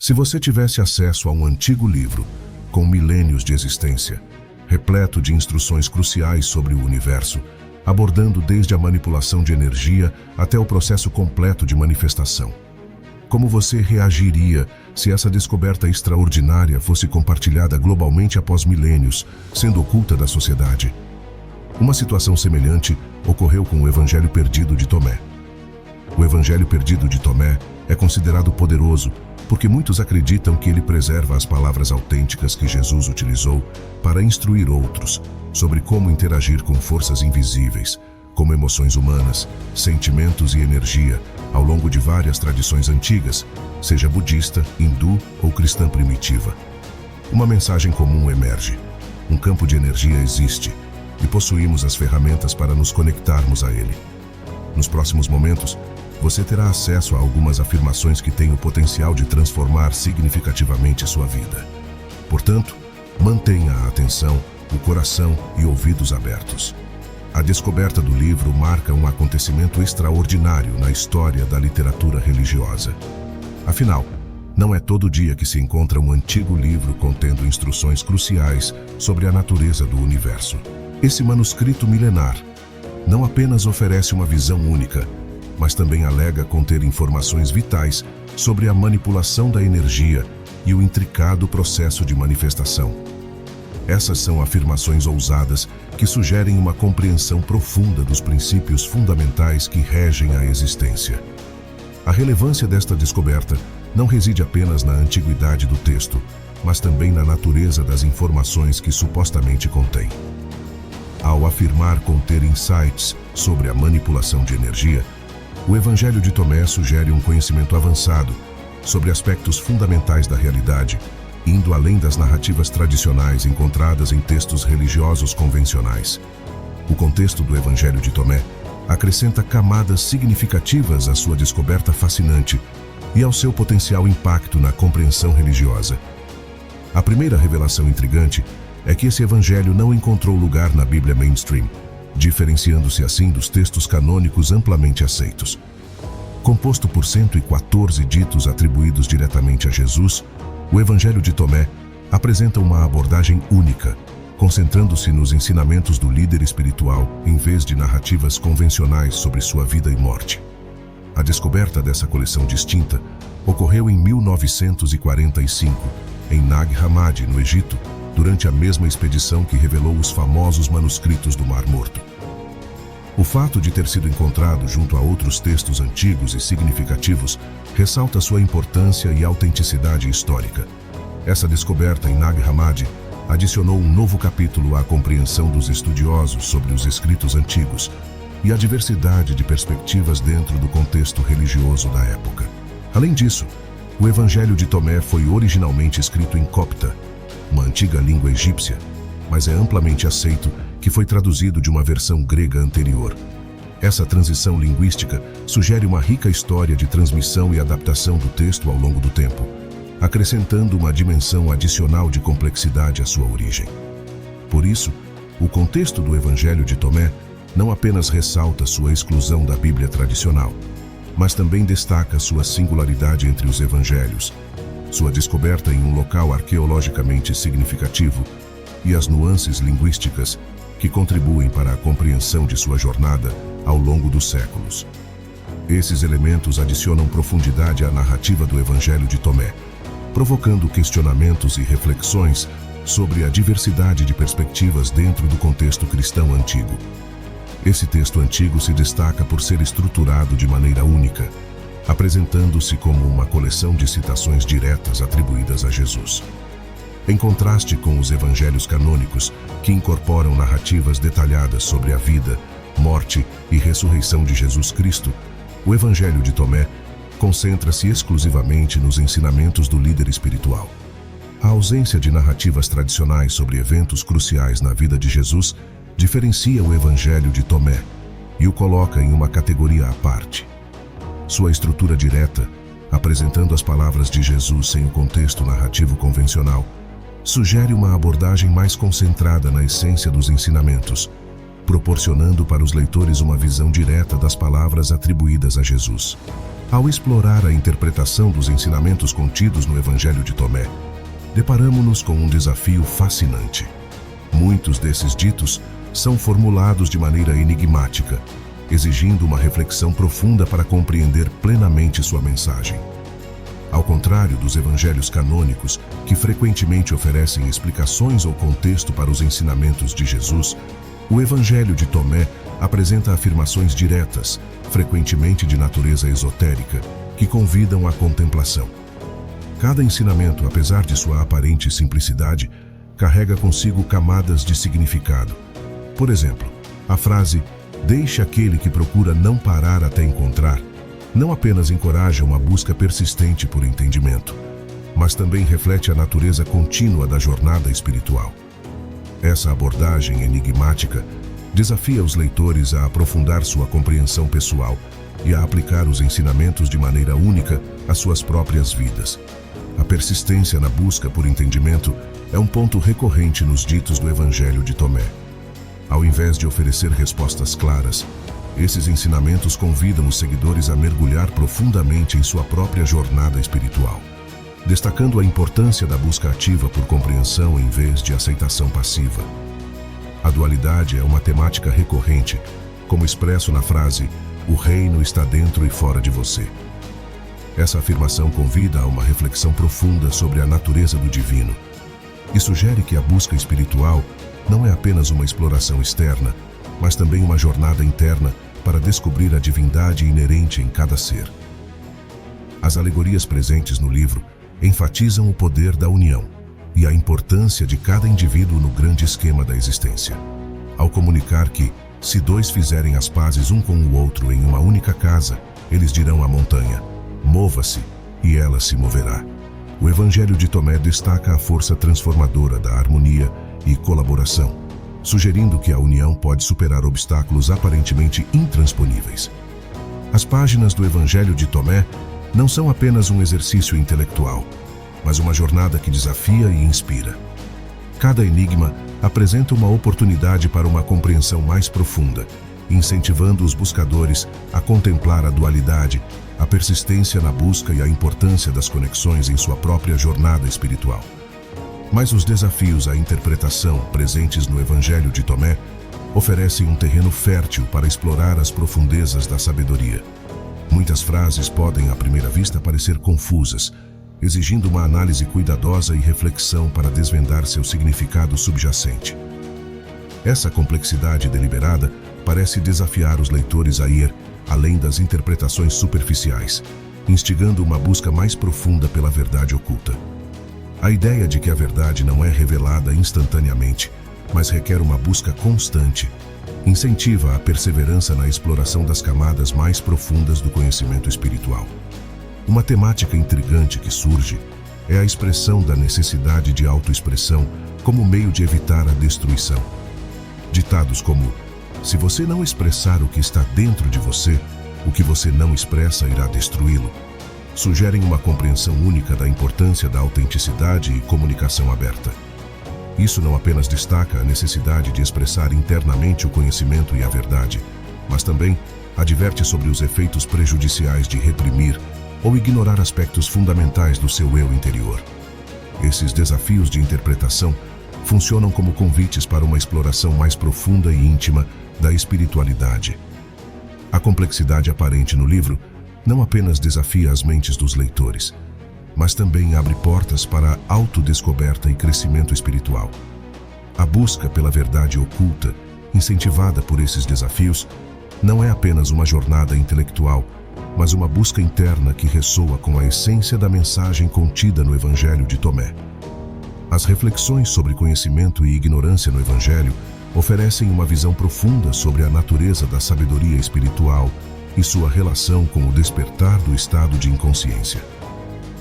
Se você tivesse acesso a um antigo livro, com milênios de existência, repleto de instruções cruciais sobre o universo, abordando desde a manipulação de energia até o processo completo de manifestação, como você reagiria se essa descoberta extraordinária fosse compartilhada globalmente após milênios, sendo oculta da sociedade? Uma situação semelhante ocorreu com o Evangelho Perdido de Tomé. O Evangelho Perdido de Tomé é considerado poderoso porque muitos acreditam que ele preserva as palavras autênticas que Jesus utilizou para instruir outros sobre como interagir com forças invisíveis, como emoções humanas, sentimentos e energia, ao longo de várias tradições antigas, seja budista, hindu ou cristã primitiva. Uma mensagem comum emerge. Um campo de energia existe e possuímos as ferramentas para nos conectarmos a ele. Nos próximos momentos, você terá acesso a algumas afirmações que têm o potencial de transformar significativamente sua vida. Portanto, mantenha a atenção, o coração e ouvidos abertos. A descoberta do livro marca um acontecimento extraordinário na história da literatura religiosa. Afinal, não é todo dia que se encontra um antigo livro contendo instruções cruciais sobre a natureza do universo. Esse manuscrito milenar não apenas oferece uma visão única, mas também alega conter informações vitais sobre a manipulação da energia e o intricado processo de manifestação. Essas são afirmações ousadas que sugerem uma compreensão profunda dos princípios fundamentais que regem a existência. A relevância desta descoberta não reside apenas na antiguidade do texto, mas também na natureza das informações que supostamente contém. Ao afirmar conter insights sobre a manipulação de energia, o Evangelho de Tomé sugere um conhecimento avançado sobre aspectos fundamentais da realidade, indo além das narrativas tradicionais encontradas em textos religiosos convencionais. O contexto do Evangelho de Tomé acrescenta camadas significativas à sua descoberta fascinante e ao seu potencial impacto na compreensão religiosa. A primeira revelação intrigante é que esse Evangelho não encontrou lugar na Bíblia mainstream, diferenciando-se assim dos textos canônicos amplamente aceitos. Composto por 114 ditos atribuídos diretamente a Jesus, o Evangelho de Tomé apresenta uma abordagem única, concentrando-se nos ensinamentos do líder espiritual em vez de narrativas convencionais sobre sua vida e morte. A descoberta dessa coleção distinta ocorreu em 1945, em Nag Hammadi, no Egito, durante a mesma expedição que revelou os famosos manuscritos do Mar Morto. O fato de ter sido encontrado junto a outros textos antigos e significativos ressalta sua importância e autenticidade histórica. Essa descoberta em Nag Hammadi adicionou um novo capítulo à compreensão dos estudiosos sobre os escritos antigos e a diversidade de perspectivas dentro do contexto religioso da época. Além disso, o Evangelho de Tomé foi originalmente escrito em copta, uma antiga língua egípcia, mas é amplamente aceito que foi traduzido de uma versão grega anterior. Essa transição linguística sugere uma rica história de transmissão e adaptação do texto ao longo do tempo, acrescentando uma dimensão adicional de complexidade à sua origem. Por isso, o contexto do Evangelho de Tomé não apenas ressalta sua exclusão da Bíblia tradicional, mas também destaca sua singularidade entre os evangelhos, sua descoberta em um local arqueologicamente significativo e as nuances linguísticas que contribuem para a compreensão de sua jornada ao longo dos séculos. Esses elementos adicionam profundidade à narrativa do Evangelho de Tomé, provocando questionamentos e reflexões sobre a diversidade de perspectivas dentro do contexto cristão antigo. Esse texto antigo se destaca por ser estruturado de maneira única, apresentando-se como uma coleção de citações diretas atribuídas a Jesus. Em contraste com os evangelhos canônicos, que incorporam narrativas detalhadas sobre a vida, morte e ressurreição de Jesus Cristo, o Evangelho de Tomé concentra-se exclusivamente nos ensinamentos do líder espiritual. A ausência de narrativas tradicionais sobre eventos cruciais na vida de Jesus diferencia o Evangelho de Tomé e o coloca em uma categoria à parte. Sua estrutura direta, apresentando as palavras de Jesus sem o contexto narrativo convencional, sugere uma abordagem mais concentrada na essência dos ensinamentos, proporcionando para os leitores uma visão direta das palavras atribuídas a Jesus. Ao explorar a interpretação dos ensinamentos contidos no Evangelho de Tomé, deparamo-nos com um desafio fascinante. Muitos desses ditos são formulados de maneira enigmática, exigindo uma reflexão profunda para compreender plenamente sua mensagem. Ao contrário dos evangelhos canônicos, que frequentemente oferecem explicações ou contexto para os ensinamentos de Jesus, o Evangelho de Tomé apresenta afirmações diretas, frequentemente de natureza esotérica, que convidam à contemplação. Cada ensinamento, apesar de sua aparente simplicidade, carrega consigo camadas de significado. Por exemplo, a frase "deixe aquele que procura não parar até encontrar" não apenas encoraja uma busca persistente por entendimento, mas também reflete a natureza contínua da jornada espiritual. Essa abordagem enigmática desafia os leitores a aprofundar sua compreensão pessoal e a aplicar os ensinamentos de maneira única às suas próprias vidas. A persistência na busca por entendimento é um ponto recorrente nos ditos do Evangelho de Tomé. Ao invés de oferecer respostas claras, esses ensinamentos convidam os seguidores a mergulhar profundamente em sua própria jornada espiritual, destacando a importância da busca ativa por compreensão em vez de aceitação passiva. A dualidade é uma temática recorrente, como expresso na frase "o reino está dentro e fora de você". Essa afirmação convida a uma reflexão profunda sobre a natureza do divino e sugere que a busca espiritual não é apenas uma exploração externa, mas também uma jornada interna para descobrir a divindade inerente em cada ser. As alegorias presentes no livro enfatizam o poder da união e a importância de cada indivíduo no grande esquema da existência. Ao comunicar que, se dois fizerem as pazes um com o outro em uma única casa, eles dirão à montanha: "Mova-se", e ela se moverá. O Evangelho de Tomé destaca a força transformadora da harmonia e colaboração, sugerindo que a união pode superar obstáculos aparentemente intransponíveis. As páginas do Evangelho de Tomé não são apenas um exercício intelectual, mas uma jornada que desafia e inspira. Cada enigma apresenta uma oportunidade para uma compreensão mais profunda, incentivando os buscadores a contemplar a dualidade, a persistência na busca e a importância das conexões em sua própria jornada espiritual. Mas os desafios à interpretação presentes no Evangelho de Tomé oferecem um terreno fértil para explorar as profundezas da sabedoria. Muitas frases podem, à primeira vista, parecer confusas, exigindo uma análise cuidadosa e reflexão para desvendar seu significado subjacente. Essa complexidade deliberada parece desafiar os leitores a ir além das interpretações superficiais, instigando uma busca mais profunda pela verdade oculta. A ideia de que a verdade não é revelada instantaneamente, mas requer uma busca constante, incentiva a perseverança na exploração das camadas mais profundas do conhecimento espiritual. Uma temática intrigante que surge é a expressão da necessidade de autoexpressão como meio de evitar a destruição. Ditados como "se você não expressar o que está dentro de você, o que você não expressa irá destruí-lo", sugerem uma compreensão única da importância da autenticidade e comunicação aberta. Isso não apenas destaca a necessidade de expressar internamente o conhecimento e a verdade, mas também adverte sobre os efeitos prejudiciais de reprimir ou ignorar aspectos fundamentais do seu eu interior. Esses desafios de interpretação funcionam como convites para uma exploração mais profunda e íntima da espiritualidade. A complexidade aparente no livro não apenas desafia as mentes dos leitores, mas também abre portas para a autodescoberta e crescimento espiritual. A busca pela verdade oculta, incentivada por esses desafios, não é apenas uma jornada intelectual, mas uma busca interna que ressoa com a essência da mensagem contida no Evangelho de Tomé. As reflexões sobre conhecimento e ignorância no Evangelho oferecem uma visão profunda sobre a natureza da sabedoria espiritual e sua relação com o despertar do estado de inconsciência.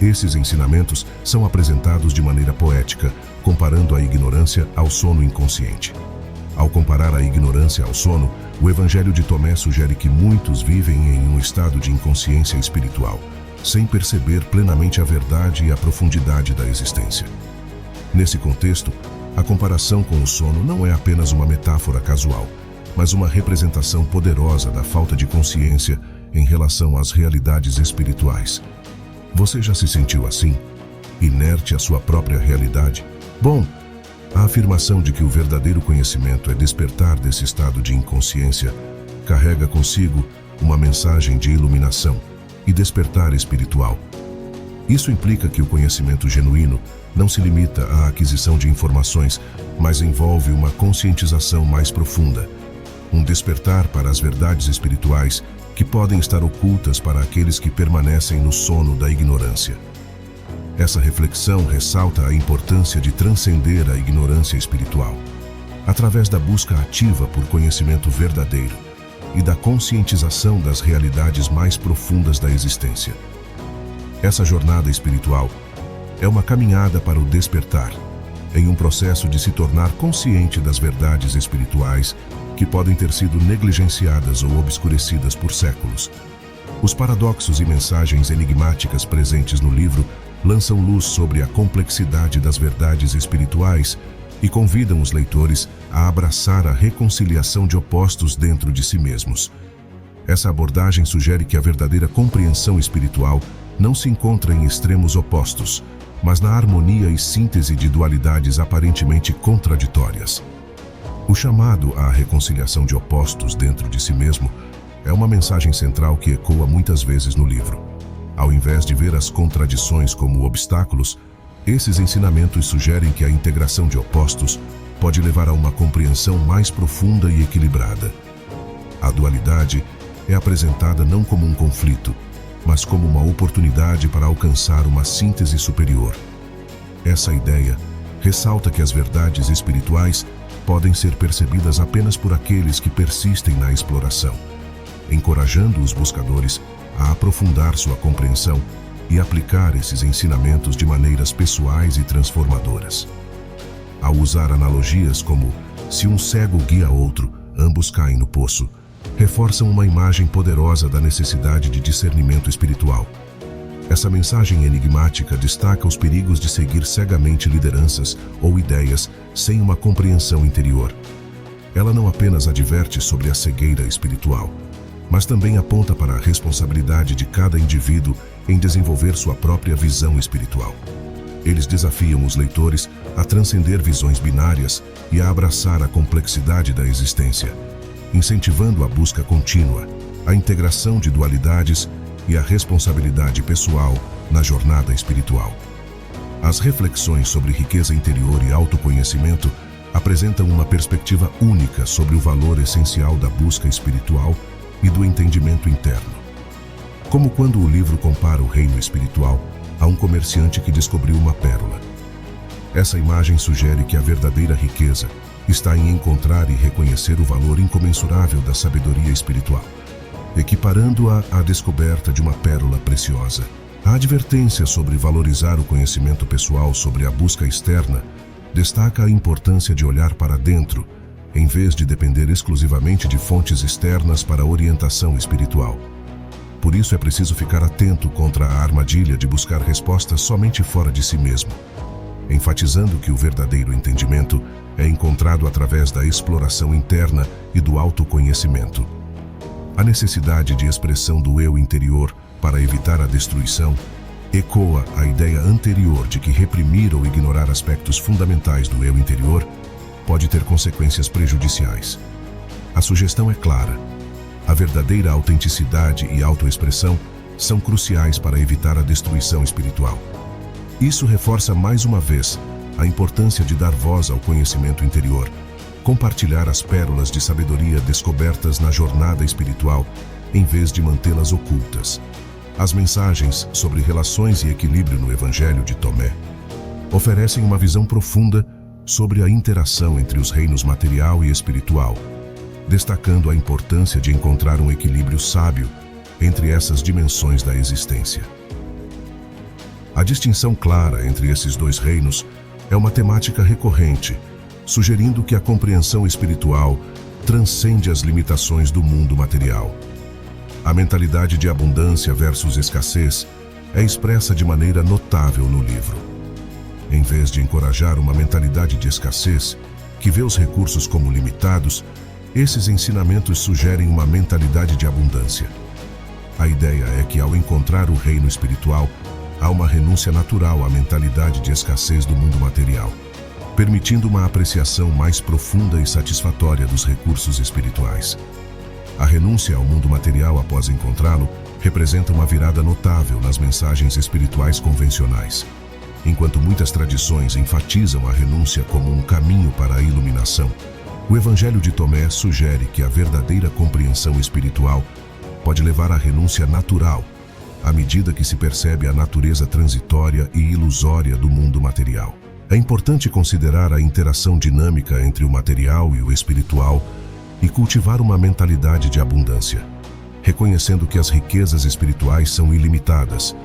Esses ensinamentos são apresentados de maneira poética, comparando a ignorância ao sono inconsciente. Ao comparar a ignorância ao sono, o Evangelho de Tomé sugere que muitos vivem em um estado de inconsciência espiritual, sem perceber plenamente a verdade e a profundidade da existência. Nesse contexto, a comparação com o sono não é apenas uma metáfora casual, mas uma representação poderosa da falta de consciência em relação às realidades espirituais. Você já se sentiu assim? Inerte à sua própria realidade? Bom, a afirmação de que o verdadeiro conhecimento é despertar desse estado de inconsciência carrega consigo uma mensagem de iluminação e despertar espiritual. Isso implica que o conhecimento genuíno não se limita à aquisição de informações, mas envolve uma conscientização mais profunda, um despertar para as verdades espirituais que podem estar ocultas para aqueles que permanecem no sono da ignorância. Essa reflexão ressalta a importância de transcender a ignorância espiritual, através da busca ativa por conhecimento verdadeiro e da conscientização das realidades mais profundas da existência. Essa jornada espiritual é uma caminhada para o despertar, em um processo de se tornar consciente das verdades espirituais que podem ter sido negligenciadas ou obscurecidas por séculos. Os paradoxos e mensagens enigmáticas presentes no livro lançam luz sobre a complexidade das verdades espirituais e convidam os leitores a abraçar a reconciliação de opostos dentro de si mesmos. Essa abordagem sugere que a verdadeira compreensão espiritual não se encontra em extremos opostos, mas na harmonia e síntese de dualidades aparentemente contraditórias. O chamado à reconciliação de opostos dentro de si mesmo é uma mensagem central que ecoa muitas vezes no livro. Ao invés de ver as contradições como obstáculos, esses ensinamentos sugerem que a integração de opostos pode levar a uma compreensão mais profunda e equilibrada. A dualidade é apresentada não como um conflito, mas como uma oportunidade para alcançar uma síntese superior. Essa ideia ressalta que as verdades espirituais podem ser percebidas apenas por aqueles que persistem na exploração, encorajando os buscadores a aprofundar sua compreensão e aplicar esses ensinamentos de maneiras pessoais e transformadoras. Ao usar analogias como "se um cego guia outro, ambos caem no poço", reforçam uma imagem poderosa da necessidade de discernimento espiritual. Essa mensagem enigmática destaca os perigos de seguir cegamente lideranças ou ideias sem uma compreensão interior. Ela não apenas adverte sobre a cegueira espiritual, mas também aponta para a responsabilidade de cada indivíduo em desenvolver sua própria visão espiritual. Eles desafiam os leitores a transcender visões binárias e a abraçar a complexidade da existência, incentivando a busca contínua, a integração de dualidades e a responsabilidade pessoal na jornada espiritual. As reflexões sobre riqueza interior e autoconhecimento apresentam uma perspectiva única sobre o valor essencial da busca espiritual e do entendimento interno. Como quando o livro compara o reino espiritual a um comerciante que descobriu uma pérola. Essa imagem sugere que a verdadeira riqueza está em encontrar e reconhecer o valor incomensurável da sabedoria espiritual, equiparando-a à descoberta de uma pérola preciosa. A advertência sobre valorizar o conhecimento pessoal sobre a busca externa destaca a importância de olhar para dentro, em vez de depender exclusivamente de fontes externas para a orientação espiritual. Por isso é preciso ficar atento contra a armadilha de buscar respostas somente fora de si mesmo, enfatizando que o verdadeiro entendimento é encontrado através da exploração interna e do autoconhecimento. A necessidade de expressão do eu interior para evitar a destruição ecoa a ideia anterior de que reprimir ou ignorar aspectos fundamentais do eu interior pode ter consequências prejudiciais. A sugestão é clara. A verdadeira autenticidade e autoexpressão são cruciais para evitar a destruição espiritual. Isso reforça mais uma vez a importância de dar voz ao conhecimento interior, compartilhar as pérolas de sabedoria descobertas na jornada espiritual, em vez de mantê-las ocultas. As mensagens sobre relações e equilíbrio no Evangelho de Tomé oferecem uma visão profunda sobre a interação entre os reinos material e espiritual, destacando a importância de encontrar um equilíbrio sábio entre essas dimensões da existência. A distinção clara entre esses dois reinos é uma temática recorrente, sugerindo que a compreensão espiritual transcende as limitações do mundo material. A mentalidade de abundância versus escassez é expressa de maneira notável no livro. Em vez de encorajar uma mentalidade de escassez, que vê os recursos como limitados, esses ensinamentos sugerem uma mentalidade de abundância. A ideia é que, ao encontrar o reino espiritual, há uma renúncia natural à mentalidade de escassez do mundo material, permitindo uma apreciação mais profunda e satisfatória dos recursos espirituais. A renúncia ao mundo material após encontrá-lo representa uma virada notável nas mensagens espirituais convencionais. Enquanto muitas tradições enfatizam a renúncia como um caminho para a iluminação, o Evangelho de Tomé sugere que a verdadeira compreensão espiritual pode levar à renúncia natural, à medida que se percebe a natureza transitória e ilusória do mundo material. É importante considerar a interação dinâmica entre o material e o espiritual e cultivar uma mentalidade de abundância, reconhecendo que as riquezas espirituais são ilimitadas,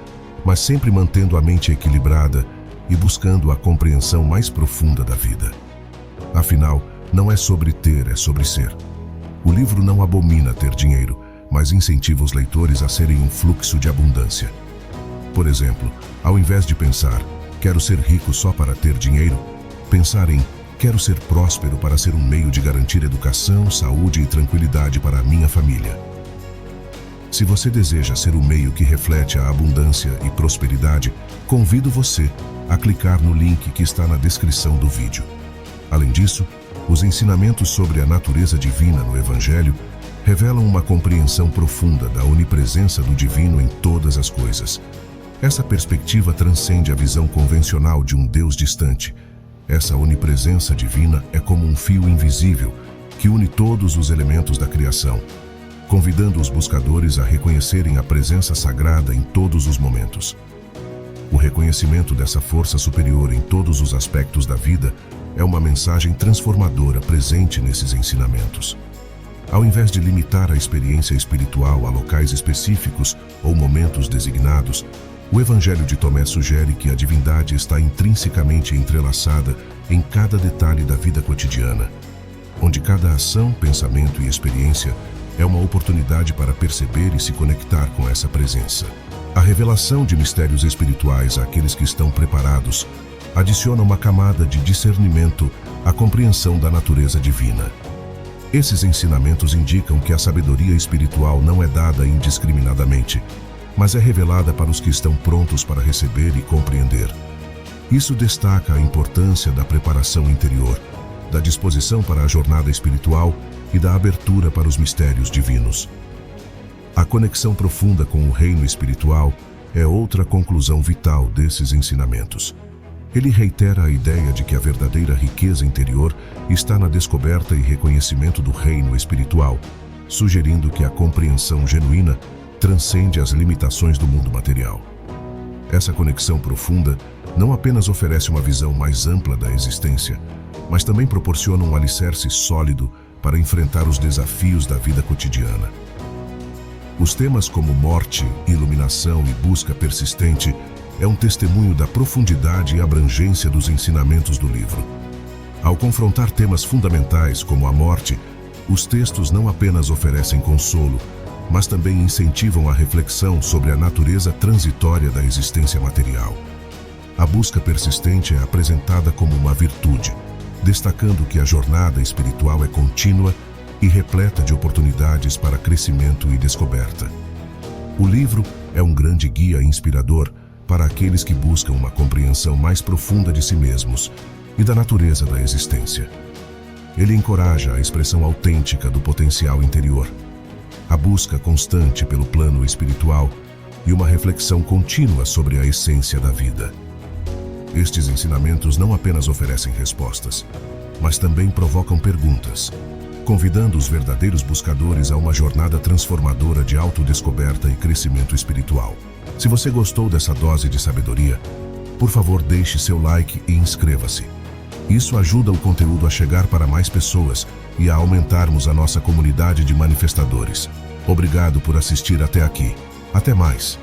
mas sempre mantendo a mente equilibrada e buscando a compreensão mais profunda da vida. Afinal, não é sobre ter, é sobre ser. O livro não abomina ter dinheiro, mas incentiva os leitores a serem um fluxo de abundância. Por exemplo, ao invés de pensar, quero ser rico só para ter dinheiro, pensar em, quero ser próspero para ser um meio de garantir educação, saúde e tranquilidade para a minha família. Se você deseja ser o meio que reflete a abundância e prosperidade, convido você a clicar no link que está na descrição do vídeo. Além disso, os ensinamentos sobre a natureza divina no Evangelho revelam uma compreensão profunda da onipresença do divino em todas as coisas. Essa perspectiva transcende a visão convencional de um Deus distante. Essa onipresença divina é como um fio invisível que une todos os elementos da criação, convidando os buscadores a reconhecerem a presença sagrada em todos os momentos. O reconhecimento dessa força superior em todos os aspectos da vida é uma mensagem transformadora presente nesses ensinamentos. Ao invés de limitar a experiência espiritual a locais específicos ou momentos designados, o Evangelho de Tomé sugere que a divindade está intrinsecamente entrelaçada em cada detalhe da vida cotidiana, onde cada ação, pensamento e experiência é uma oportunidade para perceber e se conectar com essa presença. A revelação de mistérios espirituais àqueles que estão preparados adiciona uma camada de discernimento à compreensão da natureza divina. Esses ensinamentos indicam que a sabedoria espiritual não é dada indiscriminadamente, mas é revelada para os que estão prontos para receber e compreender. Isso destaca a importância da preparação interior, da disposição para a jornada espiritual e da abertura para os mistérios divinos. A conexão profunda com o reino espiritual é outra conclusão vital desses ensinamentos. Ele reitera a ideia de que a verdadeira riqueza interior está na descoberta e reconhecimento do reino espiritual, sugerindo que a compreensão genuína transcende as limitações do mundo material. Essa conexão profunda não apenas oferece uma visão mais ampla da existência, mas também proporciona um alicerce sólido para enfrentar os desafios da vida cotidiana. Os temas como morte, iluminação e busca persistente é um testemunho da profundidade e abrangência dos ensinamentos do livro. Ao confrontar temas fundamentais como a morte, os textos não apenas oferecem consolo, mas também incentivam a reflexão sobre a natureza transitória da existência material. A busca persistente é apresentada como uma virtude, destacando que a jornada espiritual é contínua e repleta de oportunidades para crescimento e descoberta. O livro é um grande guia inspirador para aqueles que buscam uma compreensão mais profunda de si mesmos e da natureza da existência. Ele encoraja a expressão autêntica do potencial interior, a busca constante pelo plano espiritual e uma reflexão contínua sobre a essência da vida. Estes ensinamentos não apenas oferecem respostas, mas também provocam perguntas, convidando os verdadeiros buscadores a uma jornada transformadora de autodescoberta e crescimento espiritual. Se você gostou dessa dose de sabedoria, por favor deixe seu like e inscreva-se. Isso ajuda o conteúdo a chegar para mais pessoas e a aumentarmos a nossa comunidade de manifestadores. Obrigado por assistir até aqui. Até mais!